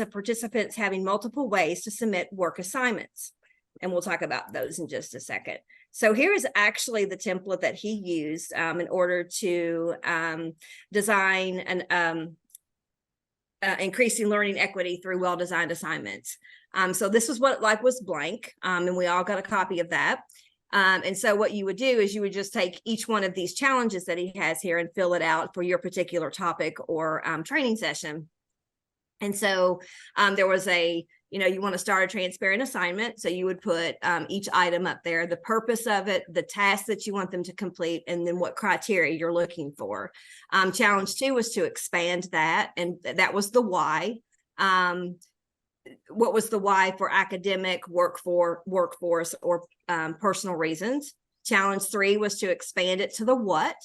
of participants having multiple ways to submit work assignments. And we'll talk about those in just a second. So here is actually the template that he used in order to design an increasing learning equity through well-designed assignments. So this was what was blank, and we all got a copy of that. And so what you would do is you would just take each one of these challenges that he has here and fill it out for your particular topic or training session. And so there was you want to start a transparent assignment. So you would put each item up there, the purpose of it, the task that you want them to complete, and then what criteria you're looking for. Challenge 2 was to expand that, and that was the why. What was the why for academic, workforce, or personal reasons? Challenge 3 was to expand it to the what.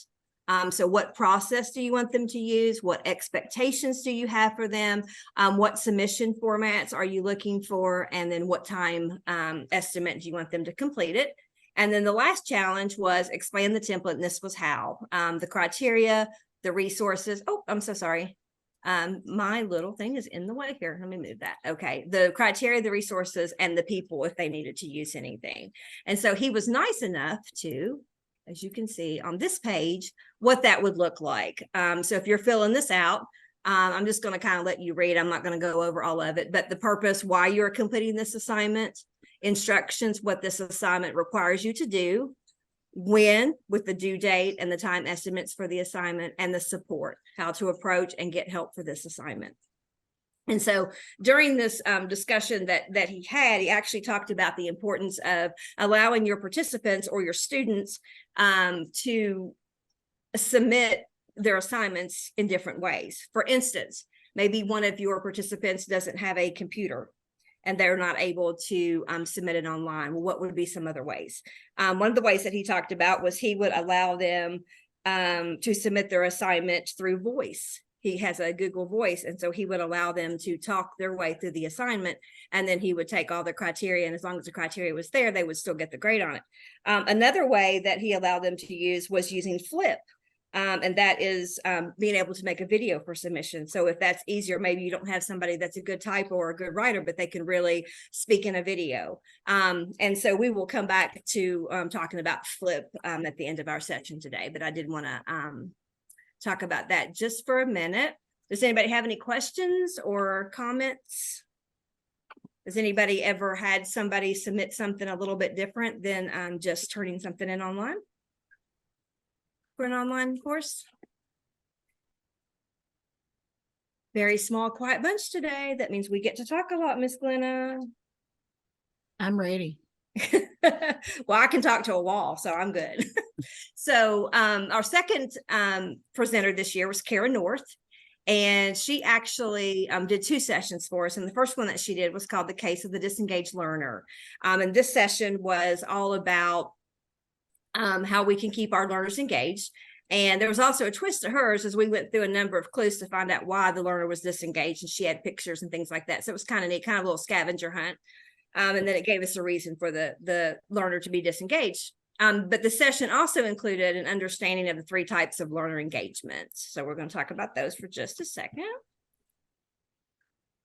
So what process do you want them to use? What expectations do you have for them? What submission formats are you looking for? And then what time estimate do you want them to complete it? And then the last challenge was explain the template, and this was how. The criteria, the resources. Oh, I'm so sorry. My little thing is in the way here. Let me move that. Okay. The criteria, the resources, and the people if they needed to use anything. And so he was nice enough to, as you can see on this page, what that would look like. So if you're filling this out, I'm just going to kind of let you read. I'm not going to go over all of it, but the purpose, why you're completing this assignment, instructions, what this assignment requires you to do, when, with the due date and the time estimates for the assignment, and the support, how to approach and get help for this assignment. And so during this discussion that he had, he actually talked about the importance of allowing your participants or your students to submit their assignments in different ways. For instance, maybe one of your participants doesn't have a computer and they're not able to submit it online. Well, what would be some other ways? One of the ways that he talked about was he would allow them to submit their assignment through voice. He has a Google Voice, and so he would allow them to talk their way through the assignment, and then he would take all the criteria, and as long as the criteria was there, they would still get the grade on it. Another way that he allowed them to use was using Flip, and that is being able to make a video for submission. So if that's easier, maybe you don't have somebody that's a good typer or a good writer, but they can really speak in a video. And so we will come back to talking about Flip at the end of our session today, but I did want to talk about that just for a minute. Does anybody have any questions or comments? Has anybody ever had somebody submit something a little bit different than just turning something in online for an online course? Very small, quiet bunch today. That means we get to talk a lot, Miss Glenna. I'm ready. Well, I can talk to a wall, so I'm good. So our second presenter this year was Kara North, and she actually did 2 sessions for us. And the first one that she did was called The Case of the Disengaged Learner. And this session was all about how we can keep our learners engaged. And there was also a twist to hers as we went through a number of clues to find out why the learner was disengaged, and she had pictures and things like that. So it was kind of neat, kind of a little scavenger hunt. And then it gave us a reason for the learner to be disengaged. But the session also included an understanding of the 3 types of learner engagement. So we're going to talk about those for just a second.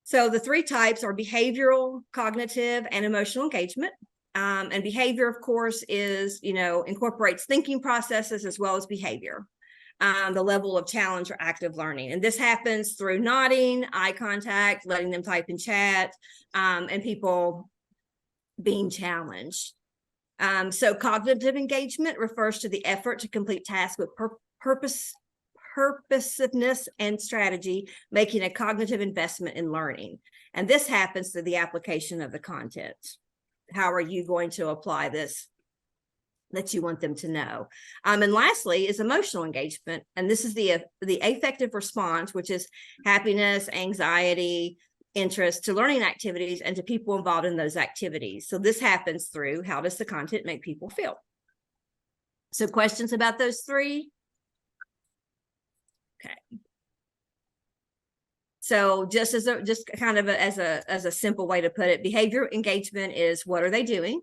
So the 3 types are behavioral, cognitive, and emotional engagement. And behavior, of course, is, incorporates thinking processes as well as behavior. The level of challenge or active learning. And this happens through nodding, eye contact, letting them type in chat, and people being challenged. So cognitive engagement refers to the effort to complete tasks with purposiveness and strategy, making a cognitive investment in learning. And this happens through the application of the content. How are you going to apply this that you want them to know? And lastly is emotional engagement. And this is the affective response, which is happiness, anxiety, interest to learning activities and to people involved in those activities. So this happens through how does the content make people feel? So questions about those 3? Okay. So just as a simple way to put it, behavior engagement is what are they doing?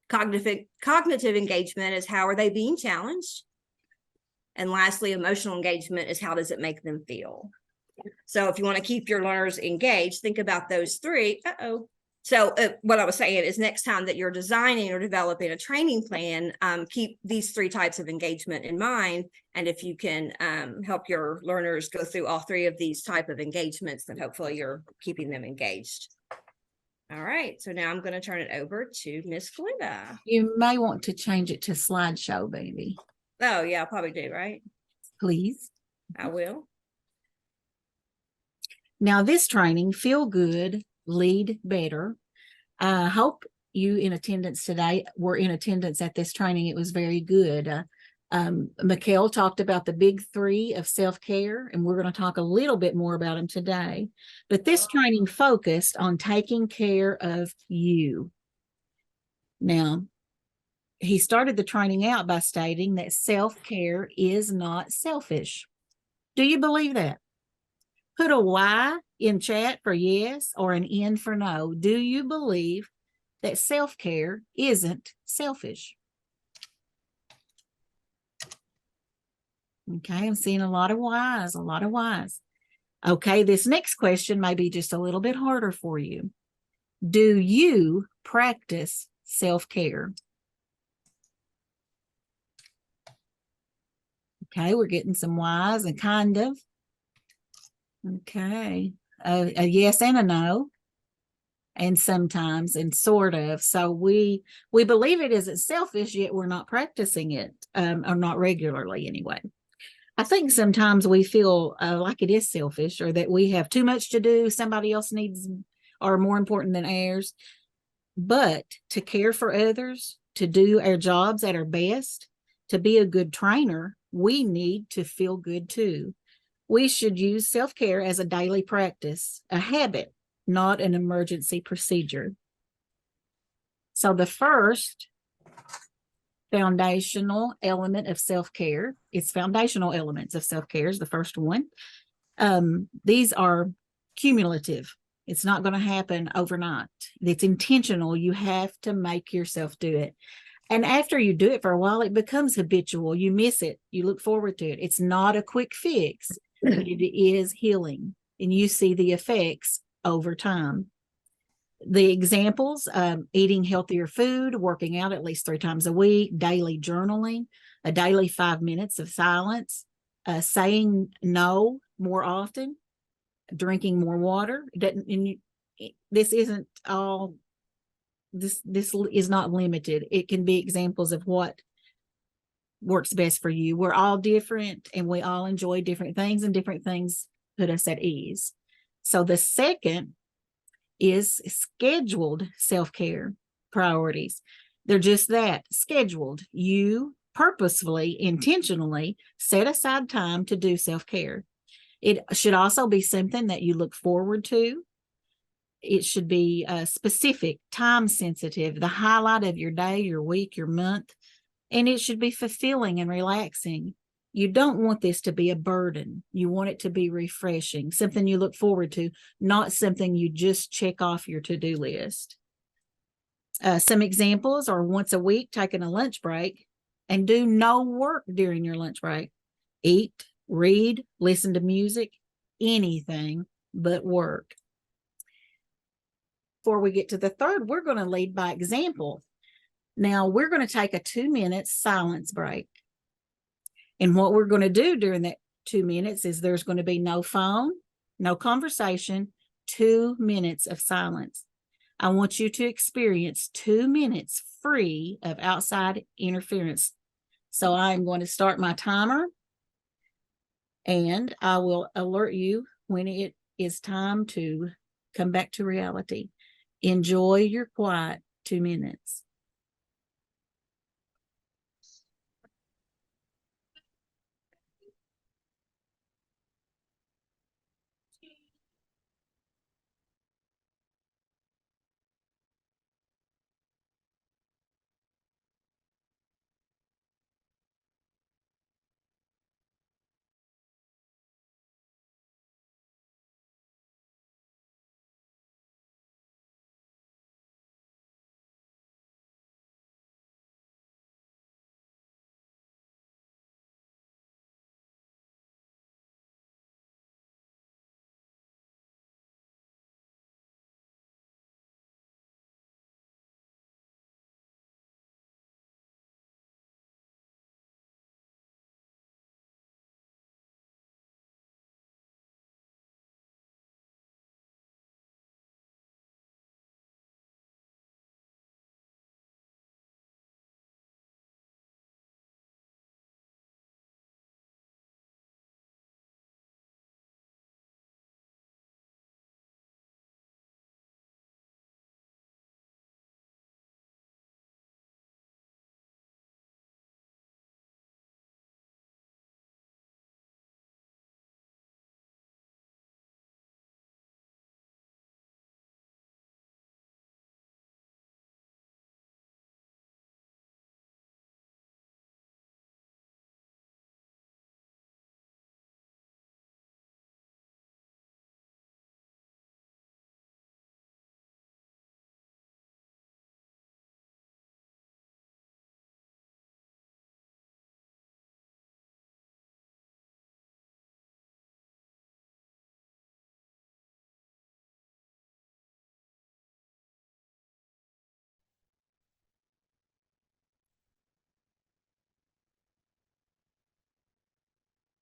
Cognitive engagement is how are they being challenged? And lastly, emotional engagement is how does it make them feel? So if you want to keep your learners engaged, think about those three. So what I was saying is next time that you're designing or developing a training plan, keep these three types of engagement in mind. And if you can help your learners go through all three of these type of engagements, then hopefully you're keeping them engaged. All right, so now I'm going to turn it over to Miss Glinda. You may want to change it to slideshow, baby. Oh yeah, I'll probably do, right? Please. I will. Now this training, Feel Good, Lead Better. I hope you in attendance today were in attendance at this training. It was very good. Mikkel talked about the big three of self-care, and we're going to talk a little bit more about them today. But this training focused on taking care of you. Now, he started the training out by stating that self-care is not selfish. Do you believe that? Put a Y in chat for yes or an N for no. Do you believe that self-care isn't selfish? Okay, I'm seeing a lot of Y's, a lot of Y's. Okay, this next question may be just a little bit harder for you. Do you practice self-care? Okay, we're getting some Y's and kind of. Okay, a yes and a no, and sometimes and sort of. So we believe it isn't selfish, yet we're not practicing it, or not regularly anyway. I think sometimes we feel like it is selfish, or that we have too much to do, somebody else needs are more important than ours. But to care for others, to do our jobs at our best, to be a good trainer, we need to feel good too. We should use self-care as a daily practice, a habit, not an emergency procedure. So the first foundational element of self-care, it's foundational elements of self-care is the first one. These are cumulative. It's not going to happen overnight. It's intentional. You have to make yourself do it. And after you do it for a while, it becomes habitual. You miss it. You look forward to it. It's not a quick fix. It is healing, and you see the effects over time. The examples, eating healthier food, working out at least 3 times a week, daily journaling, a daily 5 minutes of silence, saying no more often, drinking more water. This isn't all, this is not limited. It can be examples of what works best for you. We're all different, and we all enjoy different things, and different things put us at ease. So the second is scheduled self-care priorities. They're just that, scheduled. You purposefully, intentionally set aside time to do self-care. It should also be something that you look forward to. It should be specific, time sensitive, the highlight of your day, your week, your month, and it should be fulfilling and relaxing. You don't want this to be a burden. You want it to be refreshing, something you look forward to, not something you just check off your to-do list. Some examples are once a week, taking a lunch break and do no work during your lunch break. Eat, read, listen to music, anything but work. Before we get to the third, we're going to lead by example. Now we're going to take a 2-minute silence break. And what we're going to do during that 2 minutes is there's going to be no phone, no conversation, 2 minutes of silence. I want you to experience 2 minutes free of outside interference. So I'm going to start my timer, and I will alert you when it is time to come back to reality. Enjoy your quiet 2 minutes.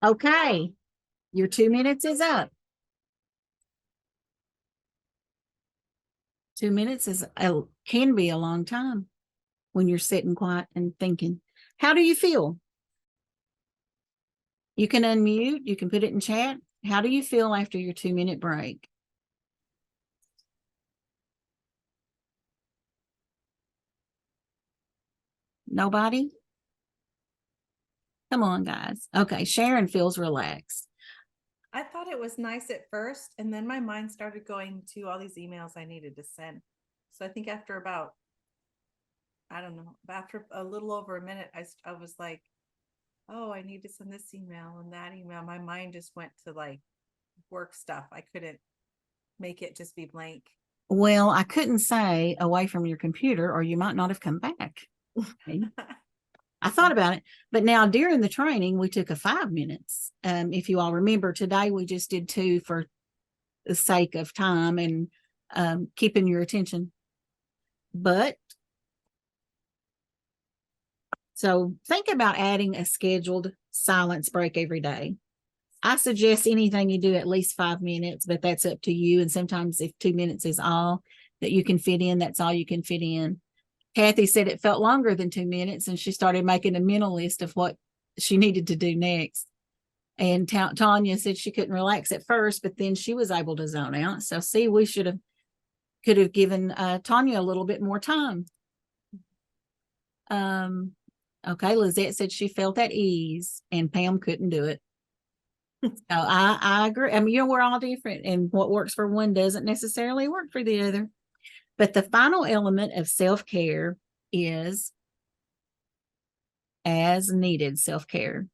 Okay, your 2 minutes is up. 2 minutes can be a long time when you're sitting quiet and thinking. How do you feel? You can unmute, you can put it in chat. How do you feel after your 2-minute break? Nobody? Come on, guys. Okay, Sharon feels relaxed. I thought it was nice at first, and then my mind started going to all these emails I needed to send. So I think after about, I don't know, after a little over a minute, I was like, oh, I need to send this email and that email. My mind just went to like work stuff. I couldn't make it just be blank. Well, I couldn't say away from your computer, or you might not have come back. Okay. I thought about it, but now during the training, we took a 5 minutes. If you all remember, today we just did 2 for the sake of time and keeping your attention. But so think about adding a scheduled silence break every day. I suggest anything you do at least 5 minutes, but that's up to you. And sometimes if 2 minutes is all that you can fit in, that's all you can fit in. Kathy said it felt longer than 2 minutes, and she started making a mental list of what she needed to do next. And Tanya said she couldn't relax at first, but then she was able to zone out. So see, we could have given Tanya a little bit more time. Okay, Lizette said she felt at ease, and Pam couldn't do it. So I agree. I mean, we're all different, and what works for one doesn't necessarily work for the other. But the final element of self-care is as needed self-care.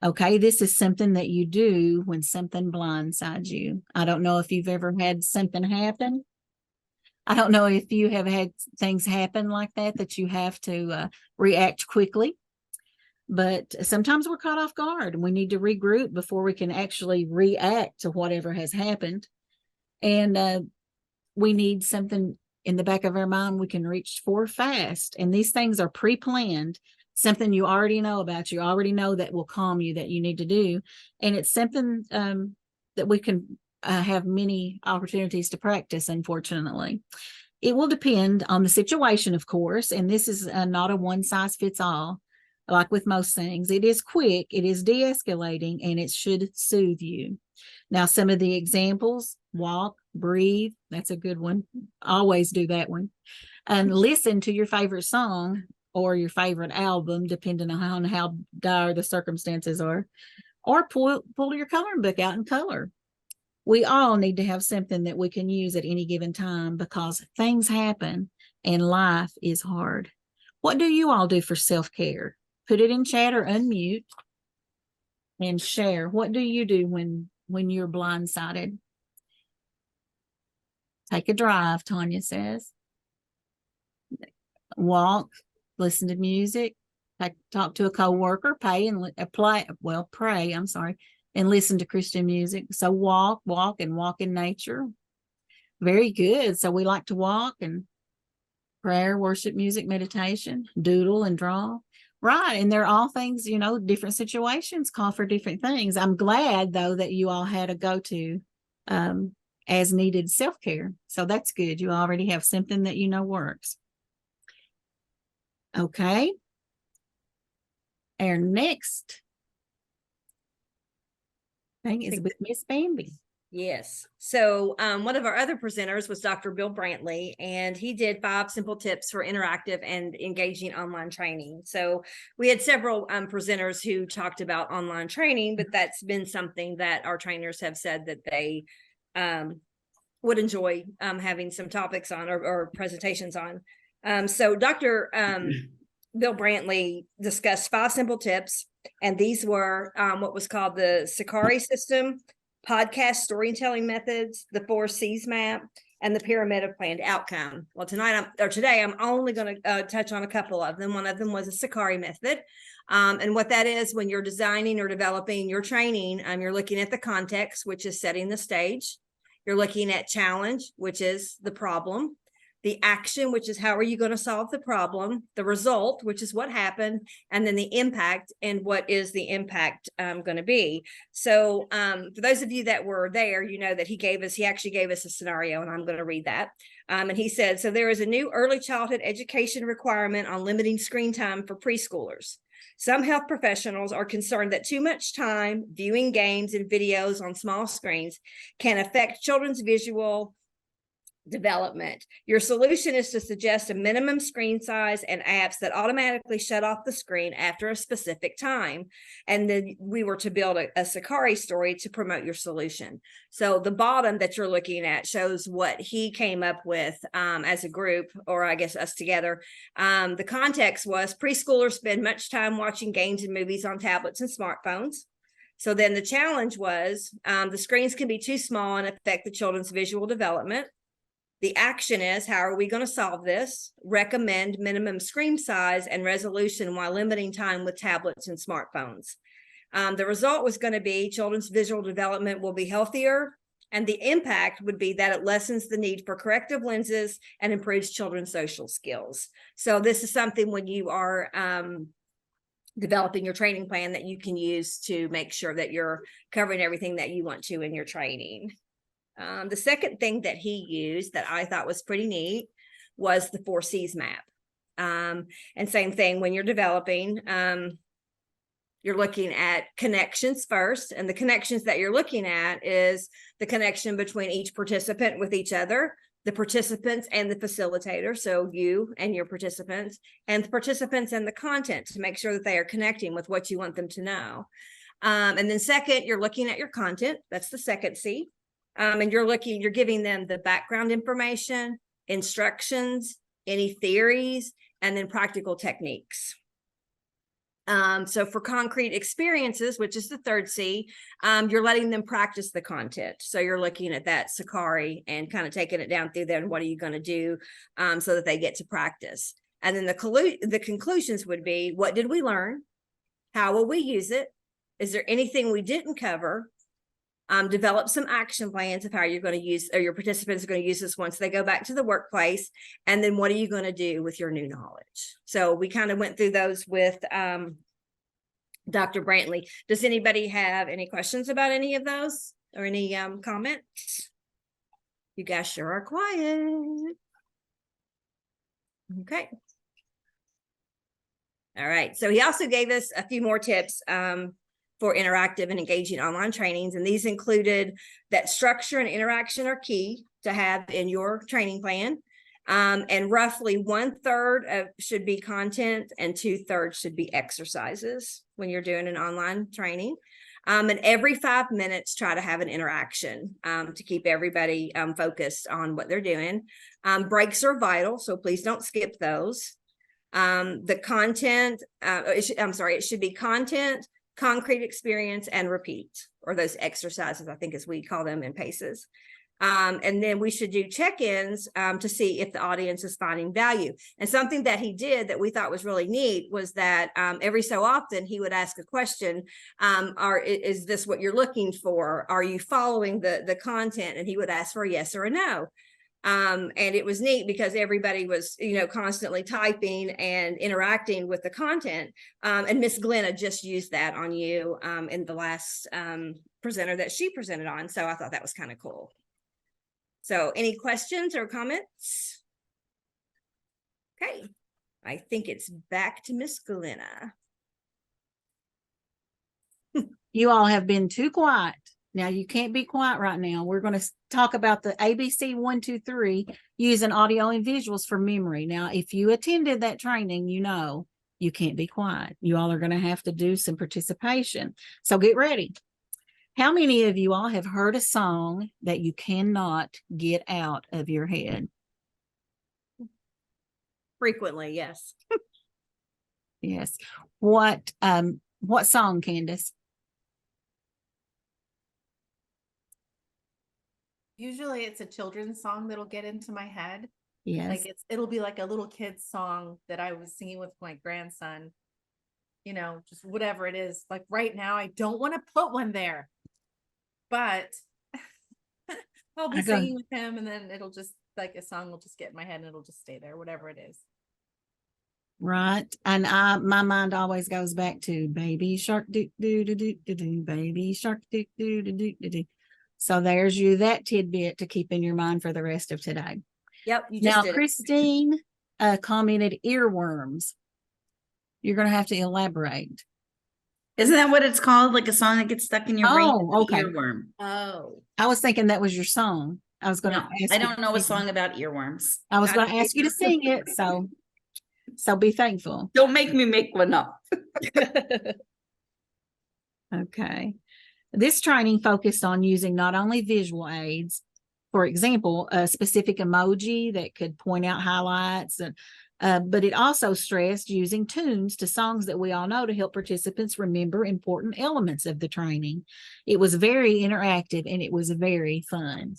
Okay, this is something that you do when something blindsides you. I don't know if you've ever had something happen. I don't know if you have had things happen like that you have to react quickly. But sometimes we're caught off guard and we need to regroup before we can actually react to whatever has happened. And we need something in the back of our mind we can reach for fast. And these things are pre-planned, something you already know about, you already know that will calm you, that you need to do. And it's something that we can have many opportunities to practice, unfortunately. It will depend on the situation, of course, and this is not a one-size-fits-all. Like with most things, it is quick, it is de-escalating, and it should soothe you. Now, some of the examples: walk, breathe. That's a good one. Always do that one. And listen to your favorite song or your favorite album, depending on how dire the circumstances are. Or pull your coloring book out and color. We all need to have something that we can use at any given time because things happen and life is hard. What do you all do for self-care? Put it in chat or unmute and share. What do you do when you're blindsided? Take a drive, Tanya says. Walk, listen to music, talk to a coworker, pray, and listen to Christian music. So walk in nature. Very good. So we like to walk, and prayer, worship, music, meditation, doodle and draw. Right. And they're all things, different situations call for different things. I'm glad, though, that you all had a go-to as needed self-care. So that's good. You already have something that works. Okay. Our next thing is with Miss Bambi. Yes. So one of our other presenters was Dr. Bill Brantley, and he did 5 simple tips for interactive and engaging online training. So we had several presenters who talked about online training, but that's been something that our trainers have said that they would enjoy having some topics on or presentations on. So Dr. Bill Brantley discussed 5 simple tips, and these were what was called the Sakari system, podcast storytelling methods, the 4 C's map, and the pyramid of planned outcome. Well, today I'm only going to touch on a couple of them. One of them was a Sakari method. And what that is, when you're designing or developing your training, you're looking at the context, which is setting the stage. You're looking at challenge, which is the problem. the action, which is how are you going to solve the problem, the result, which is what happened, and then the impact and what is the impact going to be. So for those of you that were there, you know that he actually gave us a scenario, and I'm going to read that. And he said, so there is a new early childhood education requirement on limiting screen time for preschoolers. Some health professionals are concerned that too much time viewing games and videos on small screens can affect children's visual development. Your solution is to suggest a minimum screen size and apps that automatically shut off the screen after a specific time. And then we were to build a Sakari story to promote your solution. So the bottom that you're looking at shows what he came up with as a group, or I guess us together. The context was preschoolers spend much time watching games and movies on tablets and smartphones. So then the challenge was the screens can be too small and affect the children's visual development. The action is, how are we going to solve this? Recommend minimum screen size and resolution while limiting time with tablets and smartphones. The result was going to be children's visual development will be healthier, and the impact would be that it lessens the need for corrective lenses and improves children's social skills. So this is something when you are developing your training plan that you can use to make sure that you're covering everything that you want to in your training. The second thing that he used that I thought was pretty neat was the 4 C's map. And same thing when you're developing, you're looking at connections first, and the connections that you're looking at is the connection between each participant with each other, the participants and the facilitator, so you and your participants, and the participants and the content to make sure that they are connecting with what you want them to know. And then second, you're looking at your content. That's the second C. And you're giving them the background information, instructions, any theories, and then practical techniques. So for concrete experiences, which is the third C, you're letting them practice the content. So you're looking at that Sakari and kind of taking it down through there. And what are you going to do so that they get to practice? And then the conclusions would be, what did we learn? How will we use it? Is there anything we didn't cover? Develop some action plans of how you're going to use, or your participants are going to use this once they go back to the workplace. And then what are you going to do with your new knowledge? So we kind of went through those with Dr. Brantley. Does anybody have any questions about any of those or any comments? You guys sure are quiet. Okay. All right. So he also gave us a few more tips for interactive and engaging online trainings. And these included that structure and interaction are key to have in your training plan. And roughly 1/3 should be content and 2/3 should be exercises when you're doing an online training. And every 5 minutes, try to have an interaction to keep everybody focused on what they're doing. Breaks are vital, so please don't skip those. The content, it should be content, concrete experience, and repeat, or those exercises, I think as we call them in PACEs. And then we should do check-ins to see if the audience is finding value. And something that he did that we thought was really neat was that every so often he would ask a question, is this what you're looking for? Are you following the content? And he would ask for a yes or a no. And it was neat because everybody was, constantly typing and interacting with the content. And Miss Glenna just used that on you in the last presenter that she presented on. So I thought that was kind of cool. So any questions or comments? Okay, I think it's back to Miss Glenna. You all have been too quiet. Now you can't be quiet right now. We're going to talk about the ABC 1, 2, 3 using audio and visuals for memory. Now, if you attended that training, you can't be quiet. You all are going to have to do some participation. So get ready. How many of you all have heard a song that you cannot get out of your head? Frequently, yes. Yes. What song, Candace? Usually it's a children's song that'll get into my head. Yes. Like it'll be like a little kid's song that I was singing with my grandson, just whatever it is. Like right now, I don't want to put one there, but I'll be singing with him and then like a song will just get in my head and it'll just stay there, whatever it is. Right. And my mind always goes back to baby shark do do do do do do, baby shark do do do do do do. So there's you that tidbit to keep in your mind for the rest of today. Yep, you just Now, did it. Christine commented earworms. You're going to have to elaborate. Isn't that what it's called? Like a song that gets stuck in your brain? Oh, okay. Earworm. Oh, I was thinking that was your song. I was going to No, ask. I you don't to know a sing it. song about earworms. I was Not going to ask you to either. sing it. So be thankful. Don't make me make one up. Okay. This training focused on using not only visual aids, for example, a specific emoji that could point out highlights, but it also stressed using tunes to songs that we all know to help participants remember important elements of the training. It was very interactive and it was very fun.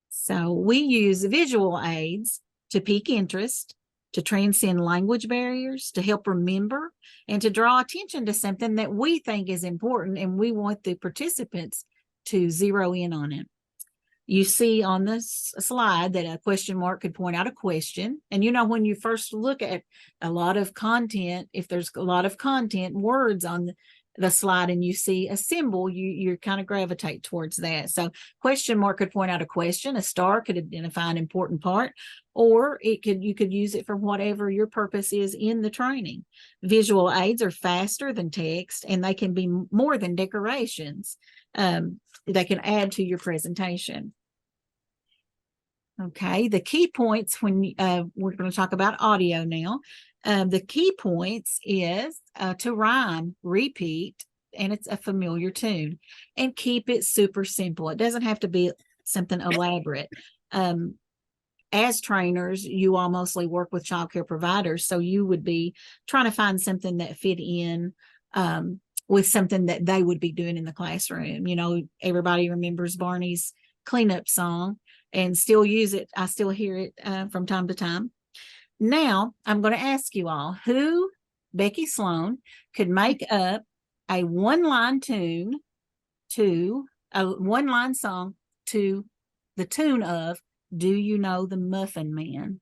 So we use visual aids to pique interest, to transcend language barriers, to help remember, and to draw attention to something that we think is important and we want the participants to zero in on it. You see on this slide that a question mark could point out a question. And you know, when you first look at a lot of content, if there's a lot of content, words on the slide and you see a symbol, you kind of gravitate towards that. So question mark could point out a question, a star could identify an important part, or you could use it for whatever your purpose is in the training. Visual aids are faster than text and they can be more than decorations. They can add to your presentation. Okay, the key points when we're going to talk about audio now. The key points is to rhyme, repeat, and it's a familiar tune, and keep it super simple. It doesn't have to be something elaborate. As trainers, you all mostly work with childcare providers, so you would be trying to find something that fit in with something that they would be doing in the classroom. You know, everybody remembers Barney's cleanup song and still use it. I still hear it from time to time. Now, I'm going to ask you all who, Becky Sloan, could make up a one-line tune to a one-line song to the tune of Do You Know the Muffin Man,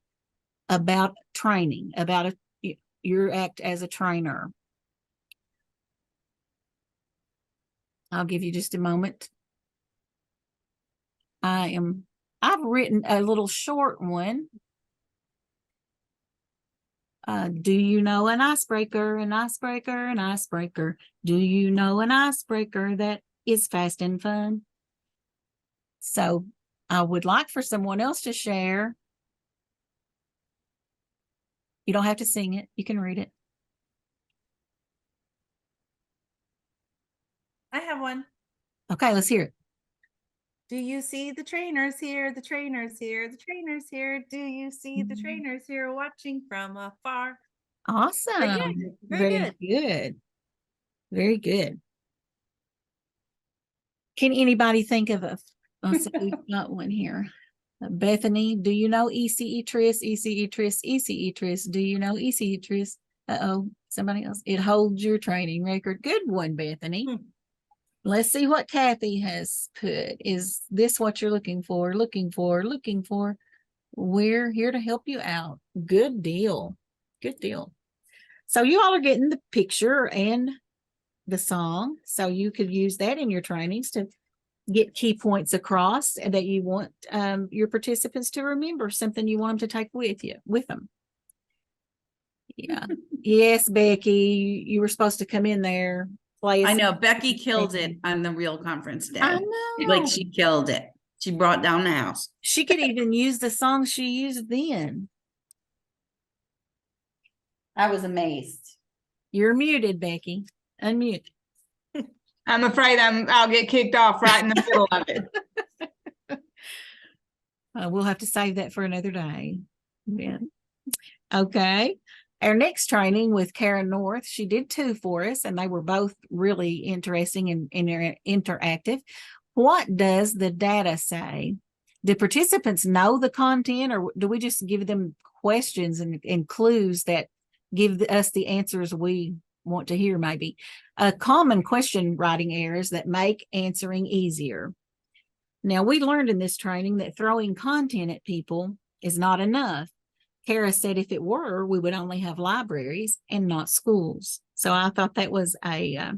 about training, about your act as a trainer. I'll give you just a moment. I've written a little short one. Do you know an icebreaker, an icebreaker, an icebreaker? Do you know an icebreaker that is fast and fun? So I would like for someone else to share. You don't have to sing it. You can read it. I have one. Okay, let's hear it. Do you see the trainers here? The trainers here. The trainers here. Do you see the trainers here watching from afar? Awesome. Very good. Good. Very good. Can anybody think of a, let's see, we've got one here. Bethany, do you know ECE Tris, ECE Tris, ECE Tris? Do you know ECE Tris? Uh-oh, somebody else. It holds your training record. Good one, Bethany. Let's see what Kathy has put. Is this what you're looking for? Looking for? We're here to help you out. Good deal. Good deal. So you all are getting the picture and the song. So you could use that in your trainings to get key points across that you want your participants to remember, something you want them to take with them. Yeah. Yes, Becky, you were supposed to come in there. I know Becky killed it on the real conference day. I know. Like she killed it. She brought down the house. She could even use the song she used then. I was amazed. You're muted, Becky. Unmute. I'm afraid I'll get kicked off right in the middle of it. We'll have to save that for another day. Yeah. Okay. Our next training with Karen North, she did 2 for us, and they were both really interesting and interactive. What does the data say? Do participants know the content, or do we just give them questions and clues that give us the answers we want to hear? Maybe a common question writing errors that make answering easier. Now, we learned in this training that throwing content at people is not enough. Kara said if it were, we would only have libraries and not schools. So I thought that was a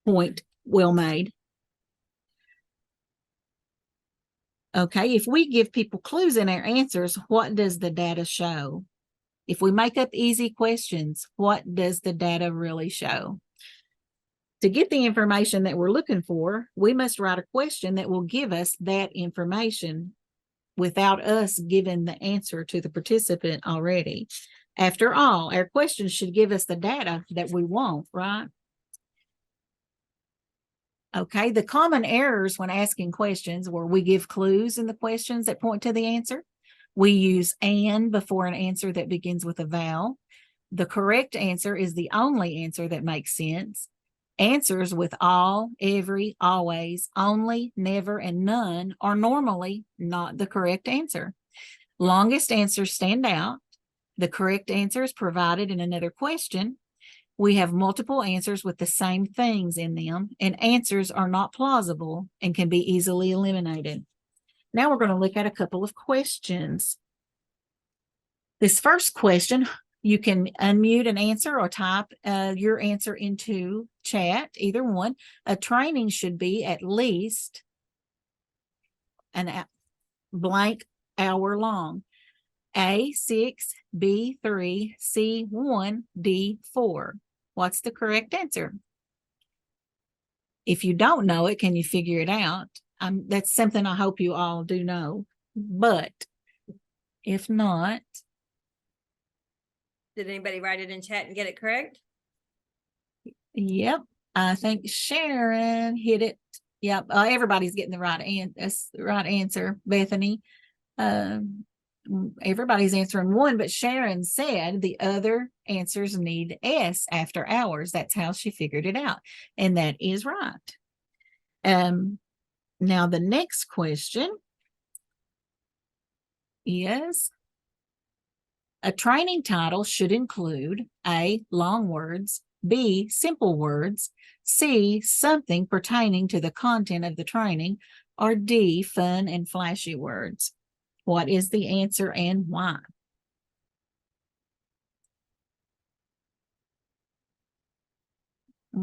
point well made. Okay, if we give people clues in our answers, what does the data show? If we make up easy questions, what does the data really show? To get the information that we're looking for, we must write a question that will give us that information without us giving the answer to the participant already. After all, our questions should give us the data that we want, right? Okay, the common errors when asking questions where we give clues in the questions that point to the answer. We use "and" before an answer that begins with a vowel. The correct answer is the only answer that makes sense. Answers with all, every, always, only, never, and none are normally not the correct answer. Longest answers stand out. The correct answer is provided in another question. We have multiple answers with the same things in them, and answers are not plausible and can be easily eliminated. Now we're going to look at a couple of questions. This first question, you can unmute an answer or type your answer into chat, either one. A training should be at least an blank hour long. A, 6, B, 3, C, 1, D, 4. What's the correct answer? If you don't know it, can you figure it out? That's something I hope you all do know. But if not, Did anybody write it in chat and get it correct? yep, I think Sharon hit it. Yep, everybody's getting the right answer. Bethany, everybody's answering one, but Sharon said the other answers need S after hours. That's how she figured it out, and that is right. Now the next question is, a training title should include A, long words, B, simple words, C, something pertaining to the content of the training, or D, fun and flashy words. What is the answer and why?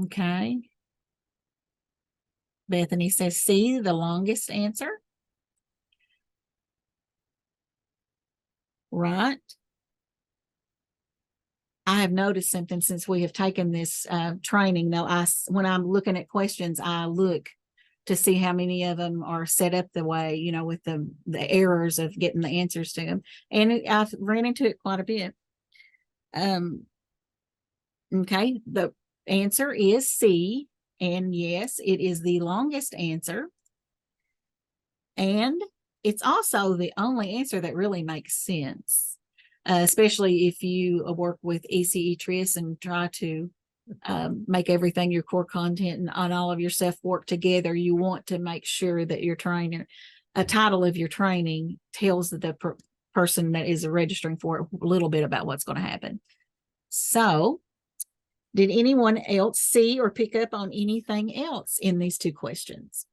Okay. Bethany says C, the longest answer. Right. I have noticed something since we have taken this training. Now, when I'm looking at questions, I look to see how many of them are set up the way, you know, with the errors of getting the answers to them. And I've ran into it quite a bit. Okay, the answer is C. And yes, it is the longest answer. And it's also the only answer that really makes sense, especially if you work with ECE TRIS and try to make everything, your core content and all of your stuff work together. You want to make sure that your trainer, a title of your training tells the person that is registering for it a little bit about what's going to happen. So, did anyone else see or pick up on anything else in these two questions?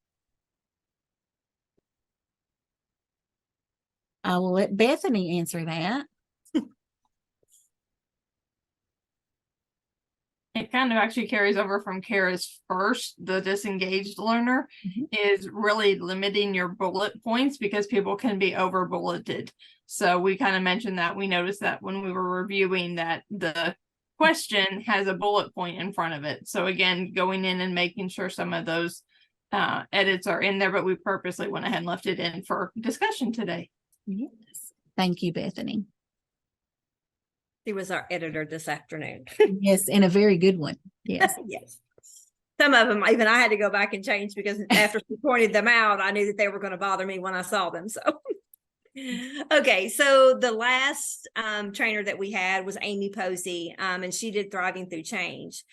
I will let Bethany answer that. It kind of actually carries over from Kara's first. The disengaged learner is really limiting your bullet points because people can be over bulleted. So we kind of mentioned that. We noticed that when we were reviewing that the question has a bullet point in front of it. So again, going in and making sure some of those edits are in there, but we purposely went ahead and left it in for discussion today. Yes. Thank you, Bethany. She was our editor this afternoon. Yes, and a very good one. Yes. Yes. Some of them, even I had to go back and change because after she pointed them out, I knew that they were going to bother me when I saw them. So, okay. So the last trainer that we had was Amy Posey, and she did Thriving Through Change.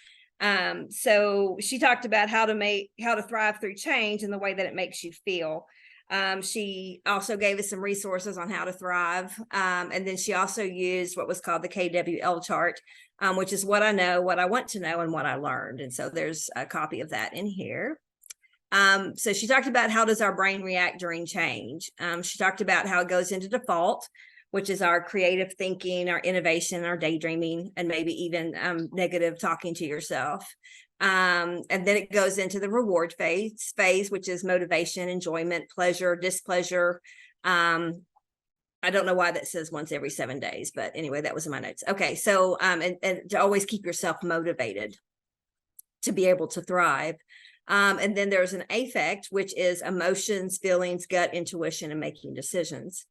So she talked about how to thrive through change and the way that it makes you feel. She also gave us some resources on how to thrive. And then she also used what was called the KWL chart, which is what I know, what I want to know, and what I learned. And so there's a copy of that in here. So she talked about how does our brain react during change. She talked about how it goes into default, which is our creative thinking, our innovation, our daydreaming, and maybe even negative talking to yourself. And then it goes into the reward phase, which is motivation, enjoyment, pleasure, displeasure. I don't know why that says once every 7 days, but anyway, that was in my notes. Okay, so and to always keep yourself motivated to be able to thrive. And then there's an affect, which is emotions, feelings, gut, intuition, and making decisions.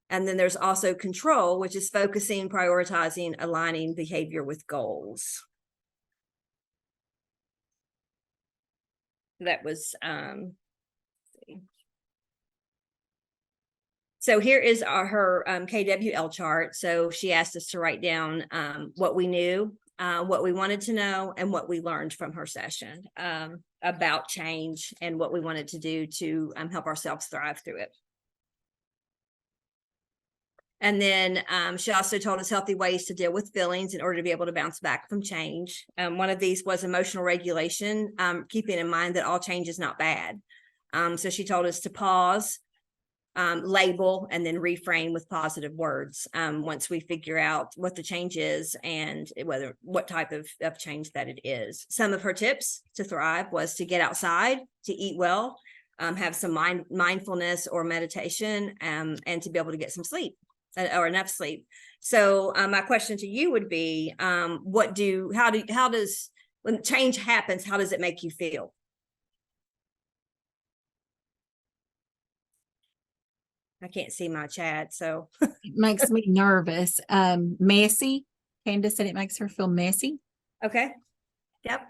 And then there's also control, which is focusing, prioritizing, aligning behavior with goals. That was so here is her KWL chart. So she asked us to write down what we knew, what we wanted to know, and what we learned from her session about change and what we wanted to do to help ourselves thrive through it. And then she also told us healthy ways to deal with feelings in order to be able to bounce back from change. One of these was emotional regulation, keeping in mind that all change is not bad. So she told us to pause, label, and then reframe with positive words once we figure out what the change is and what type of change that it is. Some of her tips to thrive was to get outside, to eat well, have some mindfulness or meditation, and to be able to get some sleep or enough sleep. So my question to you would be, how does when change happens, how does it make you feel? I can't see my chat, so. It makes me nervous. Messy. Candace said it makes her feel messy. Okay. Yep.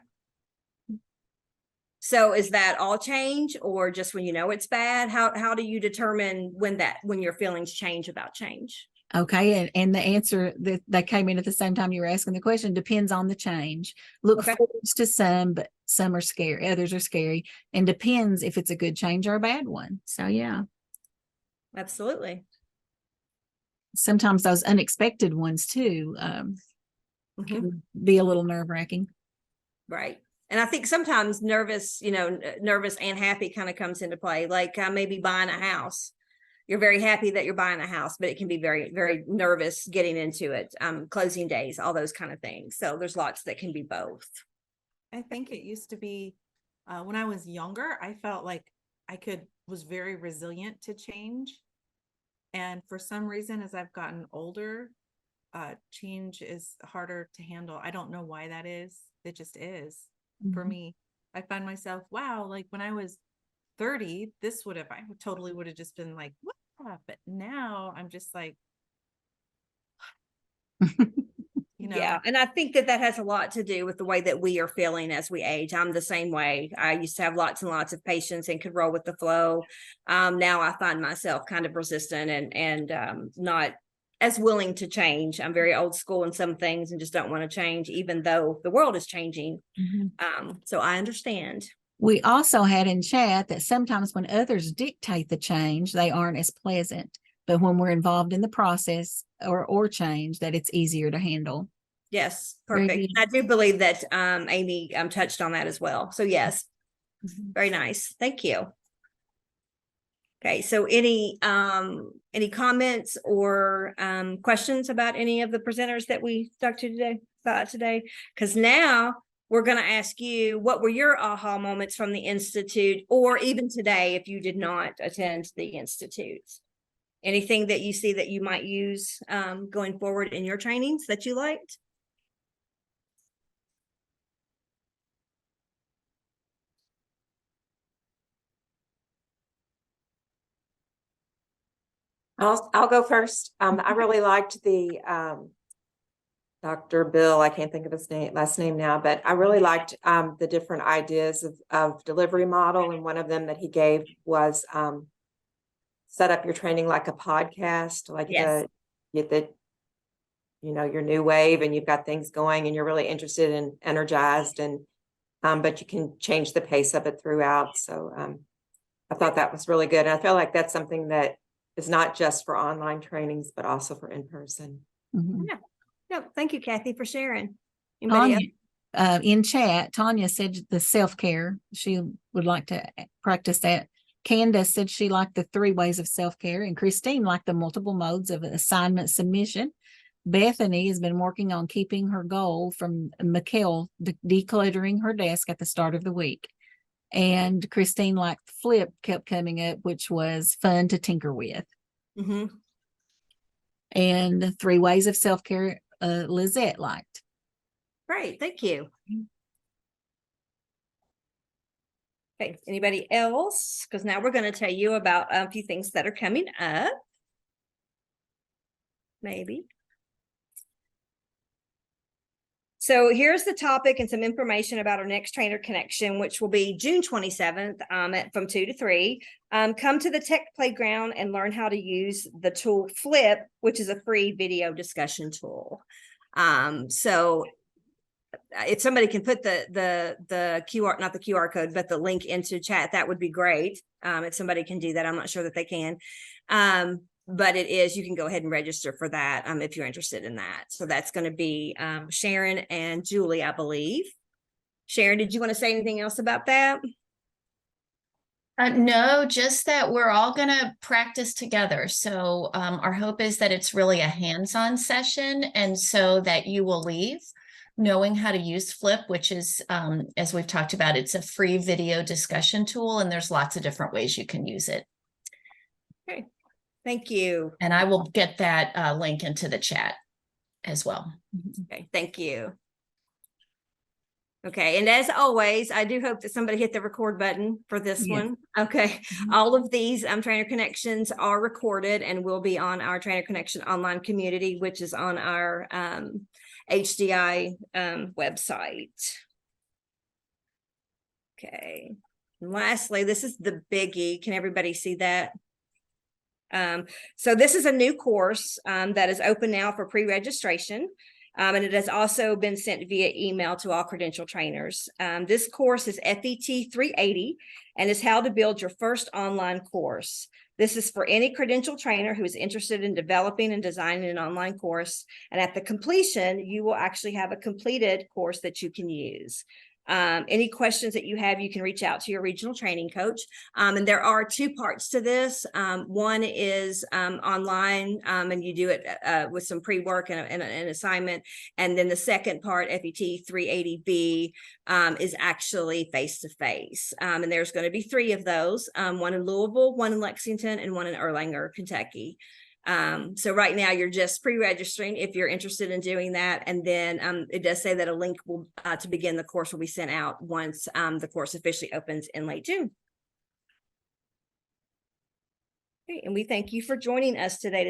So is that all change or just when you know it's bad? How do you determine when your feelings change about change? Okay, and the answer that came in at the same time you were asking the question depends on the change. Look Okay. forward to some, but some are scary, others are scary, and depends if it's a good change or a bad one. So yeah. Absolutely. Sometimes those unexpected ones too can be a little nerve-wracking. Right. And I think sometimes nervous and happy kind of comes into play, like maybe buying a house. You're very happy that you're buying a house, but it can be very, very nervous getting into it, closing days, all those kind of things. So there's lots that can be both. I think it used to be when I was younger, I felt like was very resilient to change. And for some reason, as I've gotten older, change is harder to handle. I don't know why that is. It just is. For me. I find myself, wow, like when I was 30, I totally would have just been like, what? But now I'm just like, Yeah. And I think that has a lot to do with the way that we are feeling as we age. I'm the same way. I used to have lots and lots of patience and could roll with the flow. Now I find myself kind of resistant and not as willing to change. I'm very old school in some things and just don't want to change, even though the world is changing. So I understand. We also had in chat that sometimes when others dictate the change, they aren't as pleasant. But when we're involved in the process or change, that it's easier to handle. Yes, perfect. I do believe that Amy touched on that as well. So yes, very nice. Thank you. Okay, so any comments or questions about any of the presenters that we talked to today? Because now we're going to ask you, what were your aha moments from the Institute, or even today if you did not attend the Institute? Anything that you see that you might use going forward in your trainings that you liked? I'll go first. I really liked the Dr. Bill, I can't think of his last name now, but I really liked the different ideas of delivery model. And one of them that he gave was set up your training like a podcast, like your new wave, and you've got things going and you're really interested and energized, and but you can change the pace of it throughout. So I thought that was really good. And I feel like that's something that is not just for online trainings, but also for in-person. Yeah. Thank you, Kathy, for sharing. Anybody else? In chat, Tanya said the self-care, she would like to practice that. Candace said she liked the 3 ways of self-care, and Christine liked the multiple modes of assignment submission. Bethany has been working on keeping her goal from Mikkel decluttering her desk at the start of the week. And Christine liked Flip kept coming up, which was fun to tinker with. Mm-hmm. And 3 ways of self-care, Lizette liked. Great, thank you. Okay, anybody else? Because now we're going to tell you about a few things that are coming up. Maybe. So here's the topic and some information about our next trainer connection, which will be June 27th from 2 to 3. Come to the tech playground and learn how to use the tool Flip, which is a free video discussion tool. So if somebody can put the QR, not the QR code, but the link into chat, that would be great. If somebody can do that, I'm not sure that they can. But it is, you can go ahead and register for that if you're interested in that. So that's going to be Sharon and Julie, I believe. Sharon, did you want to say anything else about that? No, just that we're all going to practice together. So our hope is that it's really a hands-on session, and so that you will leave knowing how to use Flip, which is, as we've talked about, it's a free video discussion tool, and there's lots of different ways you can use it. Okay, thank you. And I will get that link into the chat as well. Okay, thank you. Okay, and as always, I do hope that somebody hit the record button for this one. Okay, all of these Trainer Connections are recorded and will be on our Trainer Connection online community, which is on our HDI website. Okay, and lastly, this is the biggie. Can everybody see that? So this is a new course that is open now for pre-registration. And it has also been sent via email to all credential trainers. This course is FET 380 and is how to build your first online course. This is for any credential trainer who is interested in developing and designing an online course. And at the completion, you will actually have a completed course that you can use. Any questions that you have, you can reach out to your regional training coach. And there are 2 parts to this. One is online, and you do it with some pre-work and an assignment. And then the second part, FET 380B, is actually face-to-face. And there's going to be 3 of those, one in Louisville, one in Lexington, and one in Erlanger, Kentucky. So right now you're just pre-registering if you're interested in doing that. And then it does say that a link will to begin the course will be sent out once the course officially opens in late June. Okay, and we thank you for joining us today to